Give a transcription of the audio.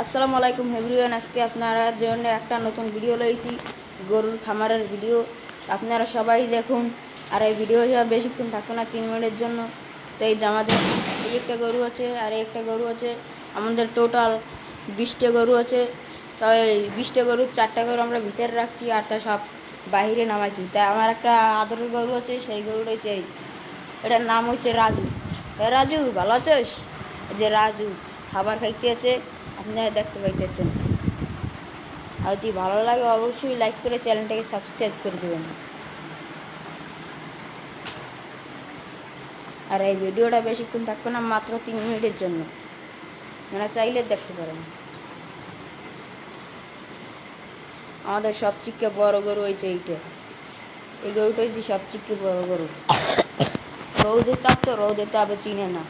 আসসালামু আলাইকুম এভরিওয়ান। আজকে আপনারা জন্য একটা নতুন ভিডিও লইছি, গরুর খামারের ভিডিও। আপনারা সবাই দেখুন। আর এই ভিডিও যা বেশিক্ষণ থাকবে না, 3 মিনিটের জন্য। তো এই যে আমাদের এই একটা গরু আছে আর একটা গরু আছে, আমাদের টোটাল 20টা গরু আছে। তো এই 20টা গরুর 4টা গরু আমরা ভিতরে রাখছি, আর তা সব বাইরে নামাইছি। তাই আমার একটা আদরের গরু আছে, সেই গরুটাই চাই। এটার নাম হচ্ছে রাজু। রাজু ভালো আছিস? যে রাজু খাবার খাইতে আছে, আপনারা দেখতে পাইতেছেন। আর যদি ভালো লাগে অবশ্যই লাইক করে চ্যানেলটাকে সাবস্ক্রাইব করে দেবেন। আর এই ভিডিওটা বেশিক্ষণ থাকবে না, মাত্র 3 মিনিটের জন্য। আপনারা চাইলে দেখতে পারেন। আমাদের সবচেয়ে বড় গরু হয়েছে এইটা। এই গরুটা হচ্ছে সবচেয়ে বড় গরু। রৌদে থাকতো, রৌদে তো আবার চিনে না।